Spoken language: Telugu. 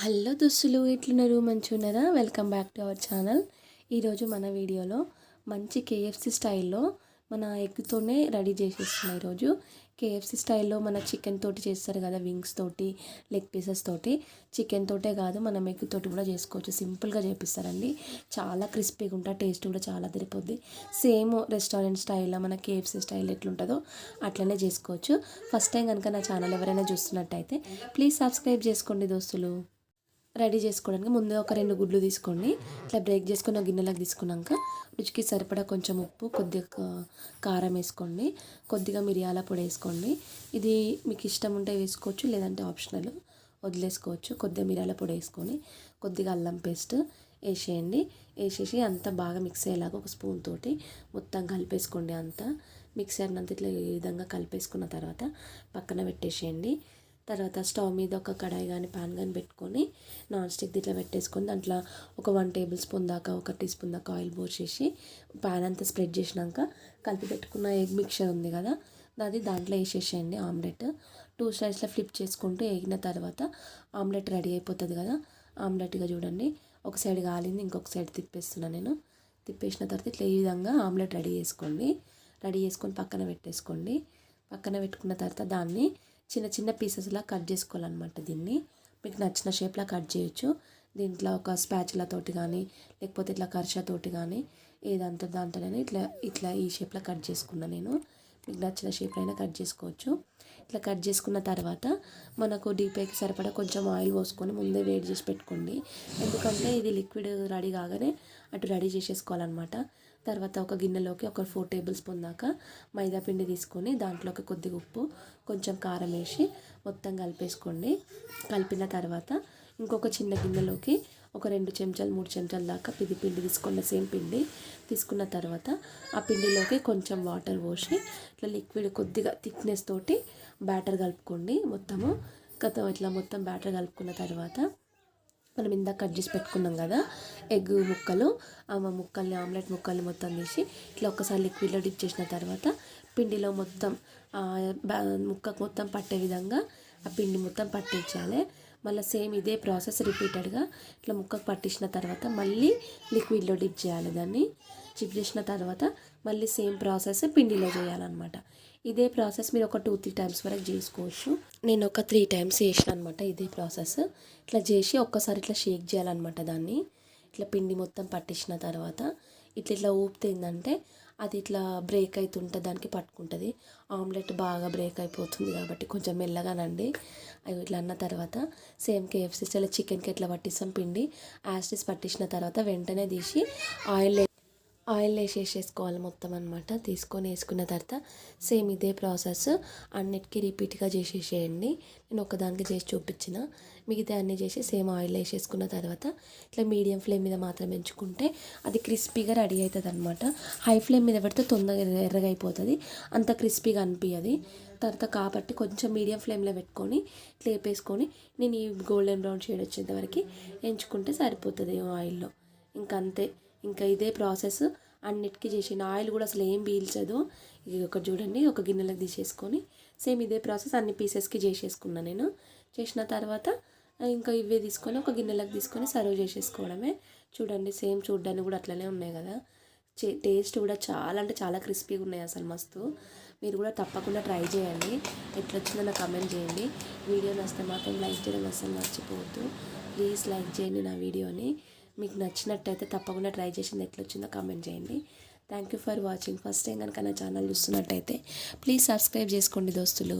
హలో దోస్తులు, ఎట్లున్నారు? మంచిగున్నారా? Welcome back to our channel. ఈరోజు మన వీడియోలో మంచి కేఎఫ్సి స్టైల్లో మన ఎగ్తోనే రెడీ చేసేస్తున్నాం. ఈరోజు కేఎఫ్సి స్టైల్లో మన చికెన్ తోటి చేస్తారు కదా, వింగ్స్ తోటి, లెగ్ పీసెస్ తోటి. చికెన్ తోటే కాదు, మనం ఎగ్ తోటి కూడా చేసుకోవచ్చు. సింపుల్గా చేపిస్తారండి. చాలా క్రిస్పీగా ఉంటా, టేస్ట్ కూడా చాలా తిరిగిపోద్ది. సేమ్ రెస్టారెంట్ స్టైల్లో మన కేఎఫ్సి స్టైల్ ఎట్లుంటుందో అట్లనే చేసుకోవచ్చు. ఫస్ట్ టైం కనుక నా ఛానల్ ఎవరైనా చూస్తున్నట్టయితే ప్లీజ్ సబ్స్క్రైబ్ చేసుకోండి దోస్తులు. రెడీ చేసుకోవడానికి ముందు ఒక 2 గుడ్లు తీసుకోండి. ఇట్లా బ్రేక్ చేసుకుని ఒక గిన్నెలోకి తీసుకున్నాక రుచికి సరిపడా కొంచెం ఉప్పు, కొద్దిగా కారం వేసుకోండి, కొద్దిగా మిరియాల పొడి వేసుకోండి. ఇది మీకు ఇష్టం ఉంటే వేసుకోవచ్చు, లేదంటే ఆప్షనల్, వదిలేసుకోవచ్చు. కొద్దిగా మిరియాల పొడి వేసుకొని కొద్దిగా అల్లం పేస్ట్ వేసేయండి. వేసేసి అంతా బాగా మిక్స్ అయ్యేలాగా ఒక స్పూన్ తోటి మొత్తం కలిపేసుకోండి. అంతా మిక్స్ అయినంత ఇట్లా ఈ విధంగా కలిపేసుకున్న తర్వాత పక్కన పెట్టేసేయండి. తర్వాత స్టవ్ మీద ఒక కడాయి కానీ పాన్ కానీ పెట్టుకొని నాన్ స్టిక్ ఇట్లా పెట్టేసుకొని దాంట్లో ఒక 1 టేబుల్ స్పూన్ దాకా, 1 టీ స్పూన్ దాకా ఆయిల్ పోసేసి పాన్ అంతా స్ప్రెడ్ చేసినాక కలిపి పెట్టుకున్న ఎగ్ మిక్చర్ ఉంది కదా, అది దాంట్లో వేసేసేయండి. ఆమ్లెట్ 2 సైడ్స్లో ఫ్లిప్ చేసుకుంటూ వేగిన తర్వాత ఆమ్లెట్ రెడీ అయిపోతుంది కదా. ఆమ్లెట్గా చూడండి, ఒక సైడ్ కాలింది, ఇంకొక సైడ్ తిప్పేస్తున్నాను నేను. తిప్పేసిన తర్వాత ఇట్లా ఈ విధంగా ఆమ్లెట్ రెడీ చేసుకోండి. రెడీ చేసుకొని పక్కన పెట్టేసుకోండి. పక్కన పెట్టుకున్న తర్వాత దాన్ని చిన్న చిన్న పీసెస్లా కట్ చేసుకోవాలన్నమాట. దీన్ని మీకు నచ్చిన షేప్లా కట్ చేయొచ్చు. దీంట్లో ఒక స్పాచులా తోటి కానీ, లేకపోతే ఇట్లా కర్షతోటి కానీ, దాంట్లోనే ఇట్లా ఇట్లా ఈ షేప్లో కట్ చేసుకున్నా నేను. మీకు నచ్చిన షేప్లో అయినా కట్ చేసుకోవచ్చు. ఇట్లా కట్ చేసుకున్న తర్వాత మనకు డీప్ ఫ్రైకి సరిపడా కొంచెం ఆయిల్ పోసుకొని ముందే వేడి చేసి పెట్టుకోండి. ఎందుకంటే ఇది లిక్విడ్ రెడీ కాగానే అటు రెడీ చేసేసుకోవాలన్నమాట. తర్వాత ఒక గిన్నెలోకి ఒక 4 టేబుల్ స్పూన్ దాకా మైదా పిండి తీసుకొని దాంట్లోకి కొద్దిగా ఉప్పు, కొంచెం కారం వేసి మొత్తం కలిపేసుకోండి. కలిపిన తర్వాత ఇంకొక చిన్న గిన్నెలోకి ఒక 2 చెంచాలు 3 చెంచాల దాకా పిండి తీసుకోండి. సేమ్ పిండి తీసుకున్న తర్వాత ఆ పిండిలోకి కొంచెం వాటర్ పోసి ఇట్లా లిక్విడ్ కొద్దిగా థిక్నెస్ తోటి బ్యాటర్ కలుపుకోండి. మొత్తము ఇట్లా మొత్తం బ్యాటర్ కలుపుకున్న తర్వాత మనం ఇందాక కట్ చేసి పెట్టుకున్నాం కదా ఎగ్ ముక్కలు, ఆ ముక్కల్ని, ఆమ్లెట్ ముక్కల్ని మొత్తం తీసి ఇట్లా ఒక్కసారి లిక్విడ్లో డిప్ చేసిన తర్వాత పిండిలో మొత్తం ముక్కకు మొత్తం పట్టే విధంగా ఆ పిండి మొత్తం పట్టించాలి. మళ్ళీ సేమ్ ఇదే ప్రాసెస్ రిపీటెడ్గా ఇట్లా ముక్కకు పట్టించిన తర్వాత మళ్ళీ లిక్విడ్లో డిప్ చేయాలి. దాన్ని డిప్ చేసిన తర్వాత మళ్ళీ సేమ్ ప్రాసెస్ పిండిలో చేయాలన్నమాట. ఇదే ప్రాసెస్ మీరు ఒక 2-3 టైమ్స్ వరకు చేసుకోవచ్చు. నేను ఒక 3 టైమ్స్ చేసిన అనమాట ఇదే ప్రాసెస్. ఇట్లా చేసి ఒక్కసారి ఇట్లా షేక్ చేయాలన్నమాట. దాన్ని ఇట్లా పిండి మొత్తం పట్టించిన తర్వాత ఇట్లా ఊపితే ఏంటంటే అది ఇట్లా బ్రేక్ అవుతుంటే దానికి పట్టుకుంటుంది. ఆమ్లెట్ బాగా బ్రేక్ అయిపోతుంది కాబట్టి కొంచెం మెల్లగానండి. అవి ఇట్లా అన్న తర్వాత సేమ్ కేఎఫ్సీ స్టైల్ చికెన్కి ఎట్లా పట్టిస్తాం పిండి, యాస్టిస్ పట్టించిన తర్వాత వెంటనే తీసి ఆయిల్ వేసేసుకోవాలి మొత్తం అనమాట. తీసుకొని వేసుకున్న తర్వాత సేమ్ ఇదే ప్రాసెస్ అన్నిటికీ రిపీట్గా చేసేసేయండి. నేను ఒకదానికి చేసి చూపించిన, మిగతా అన్నీ చేసి సేమ్ ఆయిల్ వేసేసుకున్న తర్వాత ఇట్లా మీడియం ఫ్లేమ్ మీద మాత్రం ఎంచుకుంటే అది క్రిస్పీగా రెడీ అవుతుంది అనమాట. హై ఫ్లేమ్ మీద పెడితే తొందరగా ఎర్రగా అయిపోతుంది, అంత క్రిస్పీగా అనిపించదు. తర్వాత కాబట్టి కొంచెం మీడియం ఫ్లేమ్లో పెట్టుకొని ఇట్లా వేపేసుకొని నేను ఈ గోల్డెన్ బ్రౌన్ షేడ్ వచ్చేంత వరకు ఎంచుకుంటే సరిపోతుంది ఆయిల్లో. ఇంకా అంతే. ఇంకా ఇదే ప్రాసెస్ అన్నిటికీ చేసిన ఆయిల్ కూడా అసలు ఏం పీల్చదు. ఇది ఒకటి చూడండి, ఒక గిన్నెలకు తీసేసుకొని సేమ్ ఇదే ప్రాసెస్ అన్ని పీసెస్కి చేసేసుకున్నాను నేను. చేసిన తర్వాత ఇంకా ఇవే తీసుకొని ఒక గిన్నెలకు తీసుకొని సర్వ్ చేసేసుకోవడమే. చూడండి, సేమ్ చూడడానికి కూడా అట్లనే ఉన్నాయి కదా. టేస్ట్ కూడా చాలా అంటే చాలా క్రిస్పీగా ఉన్నాయి అసలు మస్తు. మీరు కూడా తప్పకుండా ట్రై చేయండి. ఎట్లా వచ్చిందో నాకు కమెంట్ చేయండి. వీడియో నచ్చితే మాత్రం లైక్ చేయడం అసలు మర్చిపోవద్దు. ప్లీజ్ లైక్ చేయండి నా వీడియోని. మీకు నచ్చినట్టయితే తప్పకుండా ట్రై చేసింది ఎట్లా వచ్చిందో కామెంట్ చేయండి. Thank you for watching. First time కనుక నా ఛానల్ చూస్తున్నట్టయితే ప్లీజ్ సబ్స్క్రైబ్ చేసుకోండి దోస్తులు.